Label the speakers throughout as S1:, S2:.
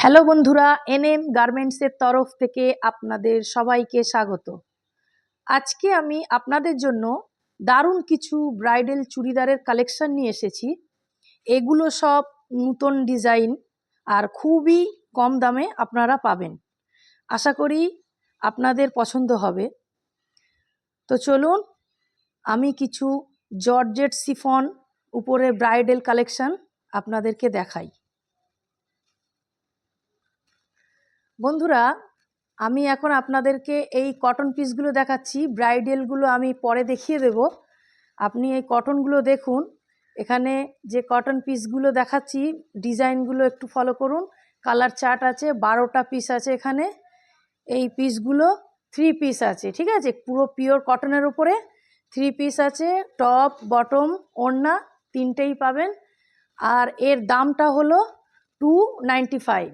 S1: Hello বন্ধুরা, NM গার্মেন্টসের তরফ থেকে আপনাদের সবাইকে স্বাগত। আজকে আমি আপনাদের জন্য দারুণ কিছু ব্রাইডাল চুড়িদারের কালেকশন নিয়ে এসেছি। এগুলো সব নতুন ডিজাইন আর খুবই কম দামে আপনারা পাবেন। আশা করি আপনাদের পছন্দ হবে। তো চলুন আমি কিছু জর্জেট শিফন উপরে ব্রাইডাল কালেকশন আপনাদেরকে দেখাই। বন্ধুরা, আমি এখন আপনাদেরকে এই কটন পিসগুলো দেখাচ্ছি। ব্রাইডালগুলো আমি পরে দেখিয়ে দেব। আপনি এই কটনগুলো দেখুন। এখানে যে কটন পিসগুলো দেখাচ্ছি ডিজাইনগুলো একটু ফলো করুন। কালার চার্ট আছে, 12টা পিস আছে এখানে। এই পিসগুলো 3 পিস আছে, ঠিক আছে? পুরো পিওর কটনের উপরে 3 পিস আছে। টপ, বটম, ওড়না তিনটেই পাবেন। আর এর দামটা হলো 295।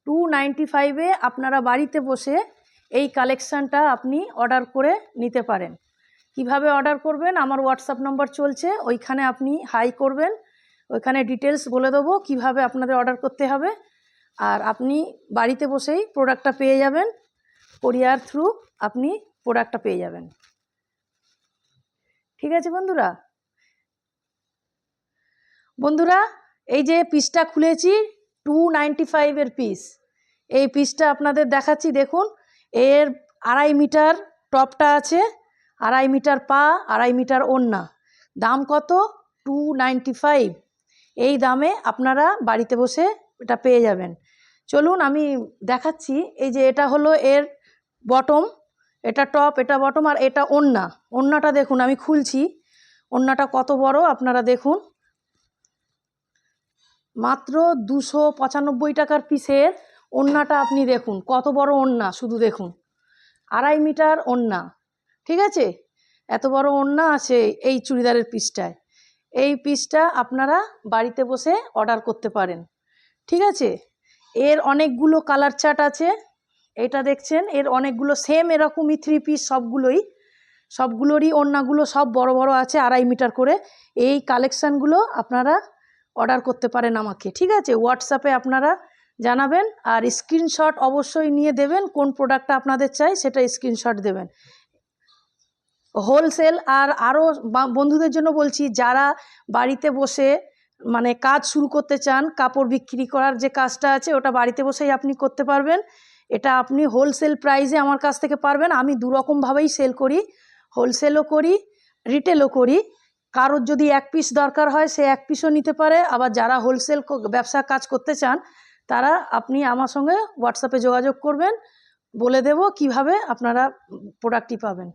S1: 295-এ আপনারা বাড়িতে বসে এই কালেকশানটা আপনি অর্ডার করে নিতে পারেন। কিভাবে অর্ডার করবেন? আমার হোয়াটসঅ্যাপ নম্বর চলছে, ওইখানে আপনি হাই করবেন। ওইখানে ডিটেলস বলে দেবো কিভাবে আপনাদের অর্ডার করতে হবে। আর আপনি বাড়িতে বসেই প্রোডাক্টটা পেয়ে যাবেন। কোরিয়ার থ্রু আপনি প্রোডাক্টটা পেয়ে যাবেন। ঠিক আছে বন্ধুরা? বন্ধুরা, এই যে পিসটা খুলেছি 295-এর পিস। এই পিসটা আপনাদের দেখাচ্ছি, দেখুন। এর 2.5 মিটার টপটা আছে, 2.5 মিটার পা, 2.5 মিটার ওড়না। দাম কত? 295। এই দামে আপনারা বাড়িতে বসে এটা পেয়ে যাবেন। চলুন আমি দেখাচ্ছি। এই যে এটা হলো এর বটম, এটা টপ, এটা বটম, আর এটা ওড়না। ওড়নাটা দেখুন, আমি খুলছি। ওড়নাটা কত বড় আপনারা দেখুন। মাত্র 295 টাকার পিসের ওড়নাটা আপনি দেখুন, কত বড় ওড়না শুধু দেখুন। 2.5 মিটার ওড়না, ঠিক আছে? এত বড় ওড়না আছে এই চুড়িদারের পিসটায়। এই পিসটা আপনারা বাড়িতে বসে অর্ডার করতে পারেন, ঠিক আছে? এর অনেকগুলো কালার চার্ট আছে। এটা দেখছেন, এর অনেকগুলো সেম এরকমই 3 পিস সবগুলোরই ওড়নাগুলো সব বড় বড় আছে, 2.5 মিটার করে। এই কালেকশানগুলো আপনারা অর্ডার করতে পারেন আমাকে, ঠিক আছে? হোয়াটসঅ্যাপে আপনারা জানাবেন, আর স্ক্রিনশট অবশ্যই নিয়ে দেবেন। কোন প্রোডাক্টটা আপনাদের চাই সেটা স্ক্রিনশট দেবেন। হোলসেল আর আরও বন্ধুদের জন্য বলছি, যারা বাড়িতে বসে মানে কাজ শুরু করতে চান, কাপড় বিক্রি করার যে কাজটা আছে ওটা বাড়িতে বসেই আপনি করতে পারবেন। এটা আপনি হোলসেল প্রাইসে আমার কাছ থেকে পারবেন। আমি দুরকমভাবেই সেল করি, হোলসেলও করি, রিটেলও করি। কারোর যদি 1 পিস দরকার হয় সে 1 পিসও নিতে পারে। আবার যারা হোলসেল ব্যবসা কাজ করতে চান তারা আপনি আমার সঙ্গে হোয়াটসঅ্যাপে যোগাযোগ করবেন, বলে দেব কিভাবে আপনারা প্রোডাক্টটি পাবেন।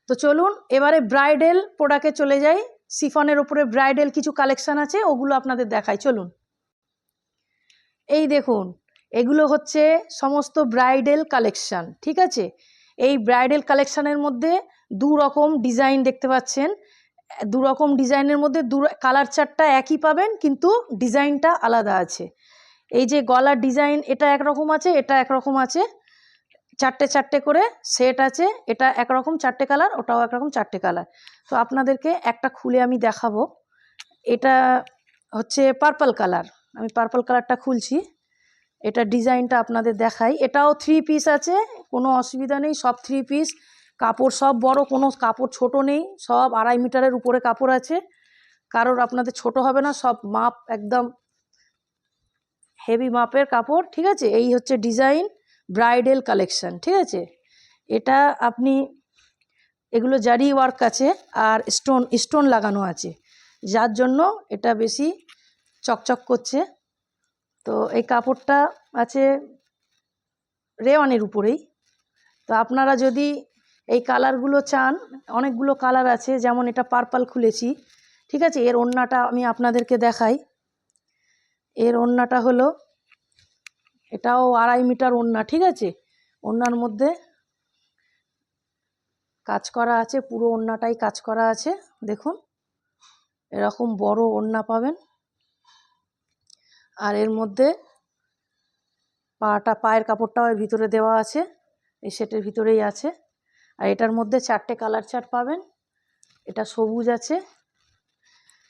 S1: তো চলুন এবারে ব্রাইডাল প্রোডাক্টে চলে যাই। শিফনের ওপরে ব্রাইডাল কিছু কালেকশান আছে, ওগুলো আপনাদের দেখাই, চলুন। এই দেখুন, এগুলো হচ্ছে সমস্ত ব্রাইডাল কালেকশান, ঠিক আছে? এই ব্রাইডাল কালেকশানের মধ্যে 2 রকম ডিজাইন দেখতে পাচ্ছেন। 2 রকম ডিজাইনের মধ্যে কালার চার্টটা একই পাবেন, কিন্তু ডিজাইনটা আলাদা আছে। এই যে গলার ডিজাইন, এটা একরকম আছে, এটা একরকম আছে। 4টে করে সেট আছে। এটা একরকম 4টে কালার, ওটাও একরকম 4টে কালার। তো আপনাদেরকে একটা খুলে আমি দেখাবো। এটা হচ্ছে পার্পল কালার। আমি পার্পল কালারটা খুলছি। এটা ডিজাইনটা আপনাদের দেখাই। এটাও 3 পিস আছে, কোনো অসুবিধা নেই। সব 3 পিস, কাপড় সব বড়, কোনো কাপড় ছোট নেই। সব 2.5 মিটারের উপরে কাপড় আছে। কারোর আপনাদের ছোট হবে না, সব মাপ একদম হেভি মাপের কাপড়, ঠিক আছে? এই হচ্ছে ডিজাইন ব্রাইডাল কালেকশন, ঠিক আছে? এটা আপনি, এগুলো জারি ওয়ার্ক আছে আর স্টোন লাগানো আছে, যার জন্য এটা বেশি চকচক করছে। তো এই কাপড়টা আছে রেওয়ানের উপরেই। তো আপনারা যদি এই কালারগুলো চান, অনেকগুলো কালার আছে। যেমন এটা পার্পল খুলেছি, ঠিক আছে? এর ওড়নাটা আমি আপনাদেরকে দেখাই। এর ওড়নাটা হলো, এটাও 2.5 মিটার ওড়না, ঠিক আছে? ওড়নার মধ্যে কাজ করা আছে, পুরো ওড়নাটাই কাজ করা আছে। দেখুন, এরকম বড় ওড়না পাবেন। আর এর মধ্যে পায়ের কাপড়টাও এর ভিতরে দেওয়া আছে, এই সেটের ভিতরেই আছে। আর এটার মধ্যে 4টে কালার চার্ট পাবেন। এটা সবুজ আছে,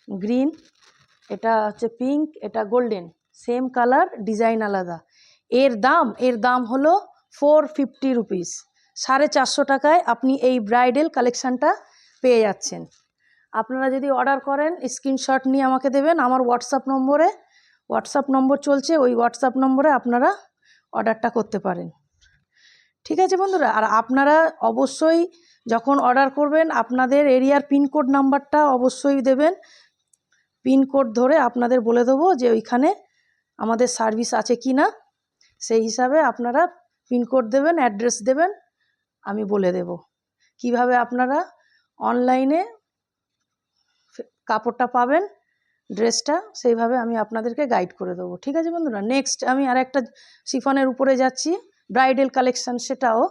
S1: গ্রিন, এটা হচ্ছে পিঙ্ক, এটা গোল্ডেন, সেম কালার, ডিজাইন আলাদা। এর দাম হলো 450 রুপিস। 450 টাকায় আপনি এই ব্রাইডাল কালেকশানটা পেয়ে যাচ্ছেন। আপনারা যদি অর্ডার করেন স্ক্রিনশট নিয়ে আমাকে দেবেন, আমার হোয়াটসঅ্যাপ নম্বর চলছে, ওই হোয়াটসঅ্যাপ নম্বরে আপনারা অর্ডারটা করতে পারেন। ঠিক আছে বন্ধুরা, আর আপনারা অবশ্যই যখন অর্ডার করবেন আপনাদের এরিয়ার পিনকোড নাম্বারটা অবশ্যই দেবেন। পিনকোড ধরে আপনাদের বলে দেবো যে ওইখানে আমাদের সার্ভিস আছে কি না, সেই হিসাবে আপনারা পিনকোড দেবেন, অ্যাড্রেস দেবেন, আমি বলে দেব কিভাবে আপনারা অনলাইনে কাপড়টা পাবেন, ড্রেসটা সেইভাবে আমি আপনাদেরকে গাইড করে দেবো। ঠিক আছে বন্ধুরা, নেক্সট আমি আর একটা শিফনের উপরে যাচ্ছি, ব্রাইডাল কালেকশান। সেটাও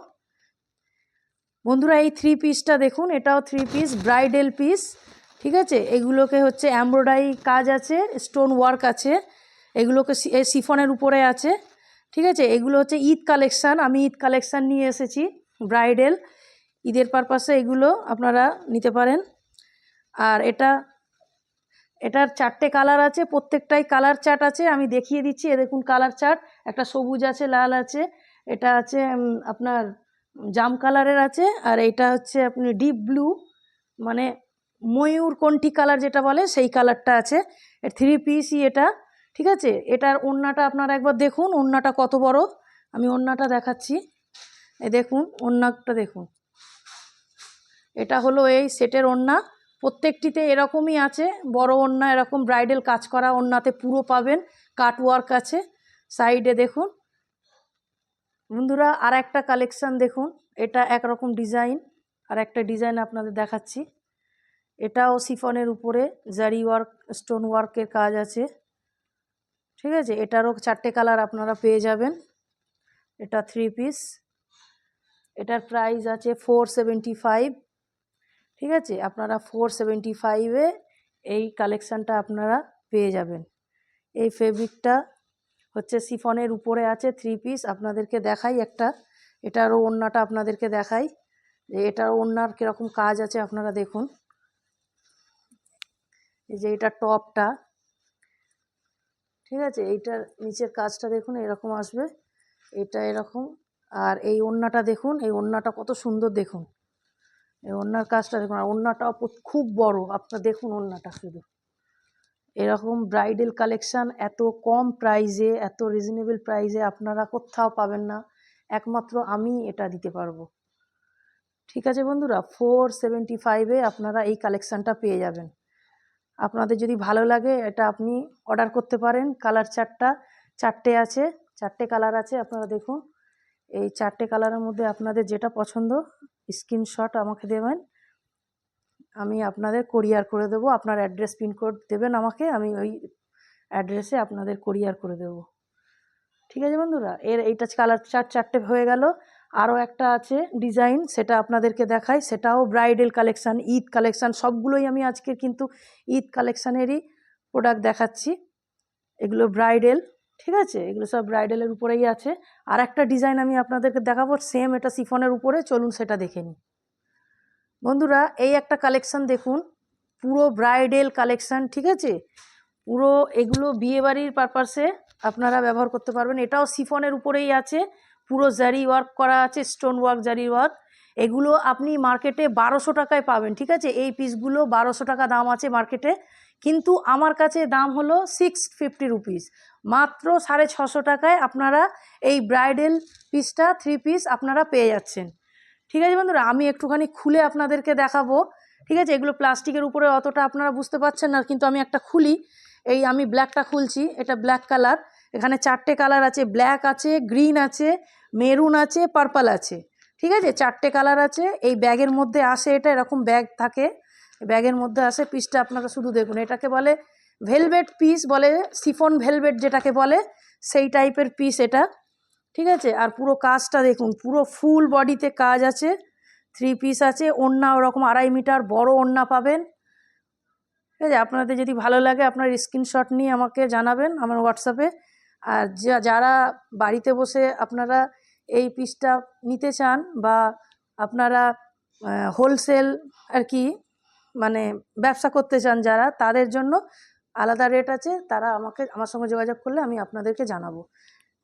S1: বন্ধুরা এই 3 পিসটা দেখুন, এটাও 3 পিস ব্রাইডাল পিস। ঠিক আছে, এগুলোকে হচ্ছে এমব্রয়ডারি কাজ আছে, স্টোন ওয়ার্ক আছে, এগুলোকে শিফনের উপরে আছে। ঠিক আছে, এগুলো হচ্ছে ঈদ কালেকশান, আমি ঈদ কালেকশান নিয়ে এসেছি ব্রাইডাল, ঈদের পারপাসে এগুলো আপনারা নিতে পারেন। আর এটার 4টে কালার আছে, প্রত্যেকটাই কালার চার্ট আছে, আমি দেখিয়ে দিচ্ছি। এ দেখুন কালার চার্ট, একটা সবুজ আছে, লাল আছে, এটা আছে আপনার জাম কালারের আছে, আর এইটা হচ্ছে আপনি ডিপ ব্লু মানে ময়ূরকণ্ঠী কালার যেটা বলে সেই কালারটা আছে। 3 পিসই এটা। ঠিক আছে, এটার ওড়নাটা আপনারা একবার দেখুন, ওড়নাটা কত বড়, আমি ওড়নাটা দেখাচ্ছি। এই দেখুন ওড়নাটা দেখুন, এটা হলো এই সেটের ওড়না, প্রত্যেকটিতে এরকমই আছে, বড় ওড়না, এরকম ব্রাইডাল কাজ করা ওড়নাতে পুরো পাবেন, কাট ওয়ার্ক আছে সাইডে। দেখুন বন্ধুরা আর একটা কালেকশান দেখুন, এটা একরকম ডিজাইন, আর একটা ডিজাইন আপনাদের দেখাচ্ছি। এটাও শিফনের উপরে জারি ওয়ার্ক, স্টোন ওয়ার্কের কাজ আছে। ঠিক আছে, এটারও 4টে কালার আপনারা পেয়ে যাবেন। এটা 3 পিস, এটার প্রাইস আছে 475। ঠিক আছে, আপনারা 475-এ এই কালেকশানটা আপনারা পেয়ে যাবেন। এই ফেব্রিকটা হচ্ছে শিফনের উপরে আছে, 3 পিস। আপনাদেরকে দেখাই একটা, এটারও ওড়নাটা আপনাদেরকে দেখাই যে এটার ওড়নার কীরকম কাজ আছে, আপনারা দেখুন। এই যে এটা টপটা, ঠিক আছে, এইটার নিচের কাজটা দেখুন এরকম আসবে, এটা এরকম। আর এই ওড়নাটা দেখুন, এই ওড়নাটা কত সুন্দর দেখুন, এই ওড়নার কাজটা দেখুন, আর ওড়নাটাও খুব বড়, আপনারা দেখুন ওড়নাটা শুধু। এরকম ব্রাইডাল কালেকশান এত কম প্রাইসে, এত রিজনেবল প্রাইসে আপনারা কোথাও পাবেন না, একমাত্র আমি এটা দিতে পারবো। ঠিক আছে বন্ধুরা, 475-এ আপনারা এই কালেকশানটা পেয়ে যাবেন। আপনাদের যদি ভালো লাগে এটা আপনি অর্ডার করতে পারেন। কালার 4টে আছে, 4টে কালার আছে, আপনারা দেখুন। এই 4টে কালারের মধ্যে আপনাদের যেটা পছন্দ স্ক্রিনশট আমাকে দেবেন, আমি আপনাদের কোরিয়ার করে দেবো। আপনার অ্যাড্রেস পিনকোড দেবেন আমাকে, আমি ওই অ্যাড্রেসে আপনাদের কোরিয়ার করে দেব। ঠিক আছে বন্ধুরা, এইটা কালার 4টে হয়ে গেল। আরও একটা আছে ডিজাইন, সেটা আপনাদেরকে দেখাই, সেটাও ব্রাইডাল কালেকশান, ঈদ কালেকশান, সবগুলোই আমি আজকে কিন্তু ঈদ কালেকশানেরই প্রোডাক্ট দেখাচ্ছি। এগুলো ব্রাইডাল, ঠিক আছে, এগুলো সব ব্রাইডালের উপরেই আছে। আর একটা ডিজাইন আমি আপনাদেরকে দেখাবো, সেম এটা শিফনের উপরে, চলুন সেটা দেখে নিই। বন্ধুরা এই একটা কালেকশান দেখুন, পুরো ব্রাইডাল কালেকশান। ঠিক আছে, পুরো এগুলো বিয়েবাড়ির পারপাসে আপনারা ব্যবহার করতে পারবেন। এটাও শিফনের উপরেই আছে, পুরো জারি ওয়ার্ক করা আছে, স্টোন ওয়ার্ক, জারি ওয়ার্ক। এগুলো আপনি মার্কেটে 1200 টাকায় পাবেন। ঠিক আছে, এই পিসগুলো 1200 টাকা দাম আছে মার্কেটে, কিন্তু আমার কাছে দাম হলো 650 রুপিস। মাত্র 650 টাকায় আপনারা এই ব্রাইডাল পিসটা 3 পিস আপনারা পেয়ে যাচ্ছেন। ঠিক আছে বন্ধুরা, আমি একটুখানি খুলে আপনাদেরকে দেখাবো। ঠিক আছে, এগুলো প্লাস্টিকের উপরে অতটা আপনারা বুঝতে পারছেন না, কিন্তু আমি একটা খুলি। এই আমি ব্ল্যাকটা খুলছি, এটা ব্ল্যাক কালার। এখানে 4টে কালার আছে, ব্ল্যাক আছে, গ্রিন আছে, মেরুন আছে, পার্পল আছে। ঠিক আছে, 4টে কালার আছে। এই ব্যাগের মধ্যে আসে, এটা এরকম ব্যাগ থাকে, ব্যাগের মধ্যে আসে। পিসটা আপনারা শুধু দেখুন, এটাকে বলে ভেলভেট পিস বলে, শিফন ভেলভেট যেটাকে বলে, সেই টাইপের পিস এটা। ঠিক আছে, আর পুরো কাজটা দেখুন, পুরো ফুল বডিতে কাজ আছে, 3 পিস আছে। ওড়না ওরকম 2.5 মিটার বড় ওড়না পাবেন। ঠিক আছে, আপনাদের যদি ভালো লাগে আপনার স্ক্রিনশট নিয়ে আমাকে জানাবেন আমার হোয়াটসঅ্যাপে। আর যারা বাড়িতে বসে আপনারা এই পিসটা নিতে চান, বা আপনারা হোলসেল আর কি মানে ব্যবসা করতে চান যারা, তাদের জন্য আলাদা রেট আছে, তারা আমার সঙ্গে যোগাযোগ করলে আমি আপনাদেরকে জানাবো।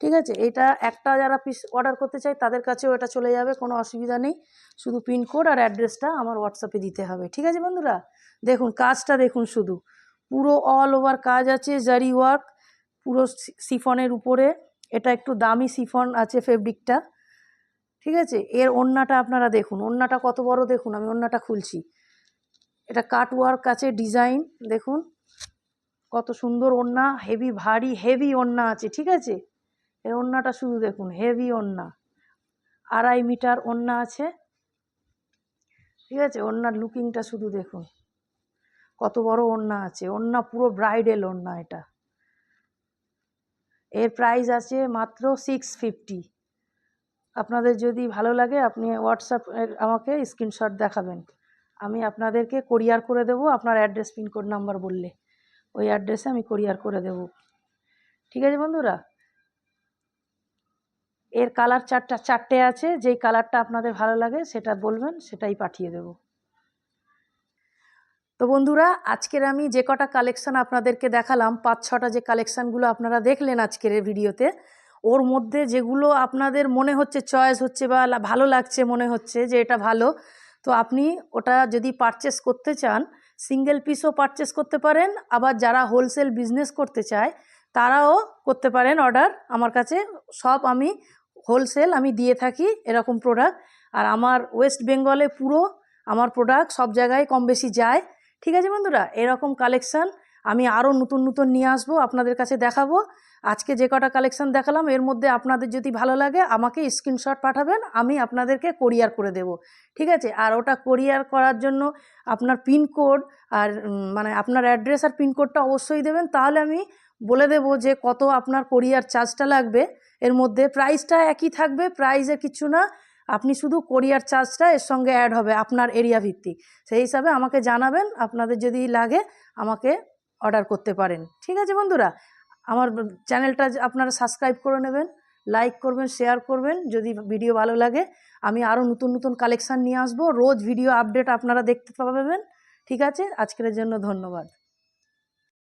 S1: ঠিক আছে, এটা একটা যারা পিস অর্ডার করতে চায় তাদের কাছেও এটা চলে যাবে, কোনো অসুবিধা নেই। শুধু পিনকোড আর অ্যাড্রেসটা আমার হোয়াটসঅ্যাপে দিতে হবে। ঠিক আছে বন্ধুরা, দেখুন কাজটা দেখুন, শুধু পুরো অল ওভার কাজ আছে, জারি ওয়ার্ক পুরো সিফনের উপরে। এটা একটু দামি সিফন আছে ফেব্রিকটা। ঠিক আছে, এর ওড়নাটা আপনারা দেখুন, ওড়নাটা কত বড় দেখুন, আমি ওড়নাটা খুলছি। এটা কাট ওয়ার্ক আছে, ডিজাইন দেখুন কত সুন্দর ওড়না, হেভি ভারী হেভি ওড়না আছে। ঠিক আছে, এর ওড়নাটা শুধু দেখুন, হেভি ওড়না, 2.5 মিটার ওড়না আছে। ঠিক আছে, ওড়নার লুকিংটা শুধু দেখুন কত বড় ওড়না আছে, ওড়না পুরো ব্রাইডাল ওড়না। এটা এর প্রাইস আছে মাত্র 650। আপনাদের যদি ভালো লাগে আপনি হোয়াটসঅ্যাপ আমাকে স্ক্রিনশট দেখাবেন, আমি আপনাদেরকে কোরিয়ার করে দেবো। আপনার অ্যাড্রেস পিনকোড নাম্বার বললে ওই অ্যাড্রেসে আমি কোরিয়ার করে দেবো। ঠিক আছে বন্ধুরা, এর কালার চারটে আছে, যেই কালারটা আপনাদের ভালো লাগে সেটা বলবেন, সেটাই পাঠিয়ে দেব। তো বন্ধুরা, আজকের আমি যে কটা কালেকশান আপনাদেরকে দেখালাম, 5-6টা যে কালেকশানগুলো আপনারা দেখলেন আজকের এই ভিডিওতে, ওর মধ্যে যেগুলো আপনাদের মনে হচ্ছে চয়েস হচ্ছে বা ভালো লাগছে, মনে হচ্ছে যে এটা ভালো, তো আপনি ওটা যদি পারচেস করতে চান সিঙ্গেল পিসও পারচেস করতে পারেন, আবার যারা হোলসেল বিজনেস করতে চায় তারাও করতে পারেন অর্ডার আমার কাছে। সব আমি হোলসেল আমি দিয়ে থাকি এরকম প্রোডাক্ট, আর আমার ওয়েস্ট বেঙ্গলে পুরো আমার প্রোডাক্ট সব জায়গায় কম বেশি যায়। ঠিক আছে বন্ধুরা, এরকম কালেকশান আমি আরও নতুন নতুন নিয়ে আসবো, আপনাদের কাছে দেখাবো। আজকে যে কটা কালেকশান দেখালাম এর মধ্যে আপনাদের যদি ভালো লাগে আমাকে স্ক্রিনশট পাঠাবেন, আমি আপনাদেরকে কোরিয়ার করে দেব। ঠিক আছে, আর ওটা কোরিয়ার করার জন্য আপনার পিনকোড আর মানে আপনার অ্যাড্রেস আর পিনকোডটা অবশ্যই দেবেন, তাহলে আমি বলে দেব যে কত আপনার কোরিয়ার চার্জটা লাগবে। এর মধ্যে প্রাইসটা একই থাকবে, প্রাইসে কিছু না, আপনি শুধু কোরিয়ার চার্জটা এর সঙ্গে অ্যাড হবে আপনার এরিয়া ভিত্তিক। সেই হিসাবে আমাকে জানাবেন, আপনাদের যদি লাগে আমাকে অর্ডার করতে পারেন। ঠিক আছে বন্ধুরা, আমার চ্যানেলটা আপনারা সাবস্ক্রাইব করে নেবেন, লাইক করবেন, শেয়ার করবেন যদি ভিডিও ভালো লাগে। আমি আরও নতুন নতুন কালেকশান নিয়ে আসবো, রোজ ভিডিও আপডেট আপনারা দেখতে পাবেন। ঠিক আছে, আজকের জন্য ধন্যবাদ।